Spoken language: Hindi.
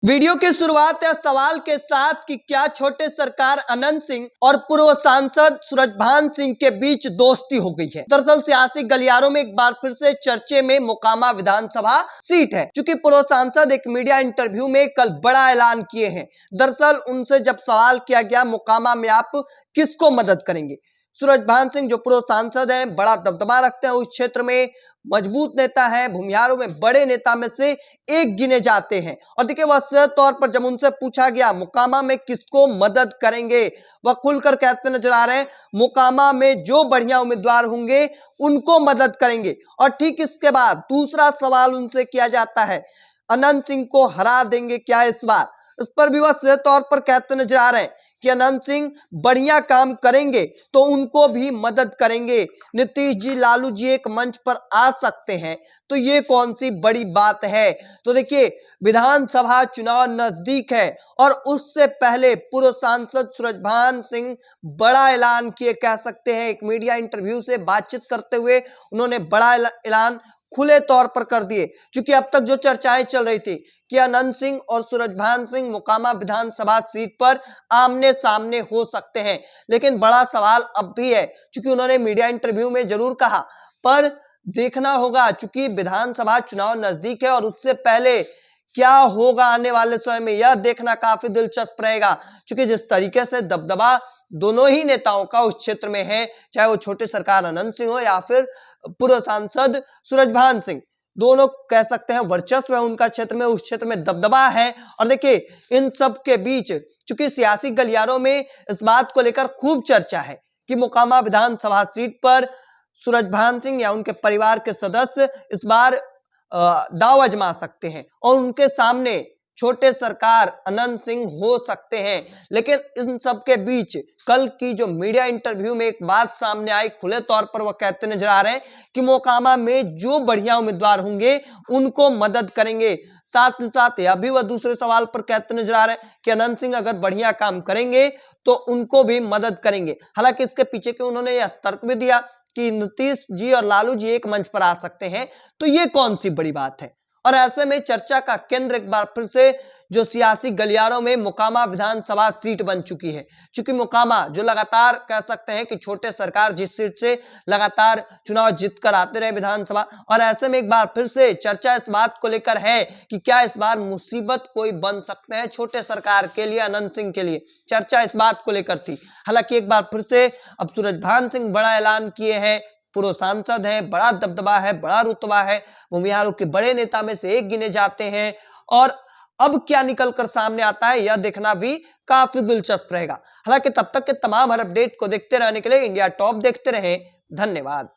वीडियो की शुरुआत है सवाल के साथ कि क्या छोटे सरकार अनंत सिंह और पूर्व सांसद सूरजभान सिंह के बीच दोस्ती हो गई है। दरअसल सियासी गलियारों में एक बार फिर से चर्चे में मोकामा विधानसभा सीट है। चूंकि पूर्व सांसद एक मीडिया इंटरव्यू में कल बड़ा ऐलान किए हैं। दरअसल उनसे जब सवाल किया गया मोकामा में आप किसको मदद करेंगे, सूरजभान सिंह जो पूर्व सांसद हैं, बड़ा दबदबा रखते हैं उस क्षेत्र में, मजबूत नेता है, भूमिहारों में बड़े नेता में से एक गिने जाते हैं। और देखिए वह तौर पर जब उनसे पूछा गया मोकामा में किसको मदद करेंगे, वह खुलकर कहते नजर आ रहे हैं मोकामा में जो बढ़िया उम्मीदवार होंगे उनको मदद करेंगे। और ठीक इसके बाद दूसरा सवाल उनसे किया जाता है अनंत सिंह को हरा देंगे क्या इस बार। इस पर भी वह तौर पर कहते नजर आ रहे हैं कि अनंत सिंह बढ़िया काम करेंगे तो उनको भी मदद करेंगे। नीतीश जी, लालू जी एक मंच पर आ सकते हैं तो ये कौन सी बड़ी बात है। तो देखिए विधानसभा चुनाव नजदीक है और उससे पहले पूर्व सांसद सूरजभान सिंह बड़ा ऐलान किए, कह सकते हैं। एक मीडिया इंटरव्यू से बातचीत करते हुए उन्होंने बड़ा ऐलान खुले तौर पर कर दिए। क्योंकि अब तक जो चर्चाएं चल रही थी कि अनंत सिंह और सूरजभान सिंह मोकामा विधानसभा सीट पर आमने सामने हो सकते हैं, लेकिन बड़ा सवाल अब भी है। क्योंकि उन्होंने मीडिया इंटरव्यू में जरूर कहा, पर देखना होगा क्योंकि विधानसभा चुनाव नजदीक है और उससे पहले क्या होगा आने वाले समय में यह देखना काफी दिलचस्प रहेगा। क्योंकि जिस तरीके से दबदबा दोनों ही नेताओं का उस क्षेत्र में है, चाहे वो छोटे सरकार अनंत सिंह हो या फिर पूर्व सांसद सूरजभान सिंह, दोनों कह सकते हैं वर्चस्व है उनका क्षेत्र में, उस क्षेत्र में दबदबा है। और देखिए इन सब के बीच चूंकि सियासी गलियारों में इस बात को लेकर खूब चर्चा है कि मोकामा विधानसभा सीट पर सूरजभान सिंह या उनके परिवार के सदस्य इस बार दांव आजमा सकते हैं और उनके सामने छोटे सरकार अनंत सिंह हो सकते हैं। लेकिन इन सब के बीच कल की जो मीडिया इंटरव्यू में एक बात सामने आई, खुले तौर पर वह कहते नजर आ रहे हैं कि मोकामा में जो बढ़िया उम्मीदवार होंगे उनको मदद करेंगे। साथ ही साथ यह भी वह दूसरे सवाल पर कहते नजर आ रहे हैं कि अनंत सिंह अगर बढ़िया काम करेंगे तो उनको भी मदद करेंगे। हालांकि इसके पीछे के उन्होंने यह तर्क भी दिया कि नीतीश जी और लालू जी एक मंच पर आ सकते हैं तो ये कौन सी बड़ी बात है। और ऐसे में चर्चा का केंद्र एक बार फिर से जो सियासी गलियारों में मोकामा विधानसभा सीट बन चुकी है। क्योंकि मोकामा जो लगातार कह सकते हैं कि छोटे सरकार जिस सीट से लगातार चुनाव जीत कर आते रहे विधानसभा, और ऐसे में एक बार फिर से चर्चा इस बात को लेकर है कि क्या इस बार मुसीबत कोई बन सकते हैं छोटे सरकार के लिए, अनंत सिंह के लिए। चर्चा इस बात को लेकर थी। हालांकि एक बार फिर से अब सूरजभान सिंह बड़ा ऐलान किए हैं, पूर्व सांसद हैं, बड़ा दबदबा है, बड़ा रुतबा है, भूमिहारों के बड़े नेता में से एक गिने जाते हैं। और अब क्या निकलकर सामने आता है यह देखना भी काफी दिलचस्प रहेगा। हालांकि तब तक के तमाम हर अपडेट को देखते रहने के लिए इंडिया टॉप देखते रहें। धन्यवाद।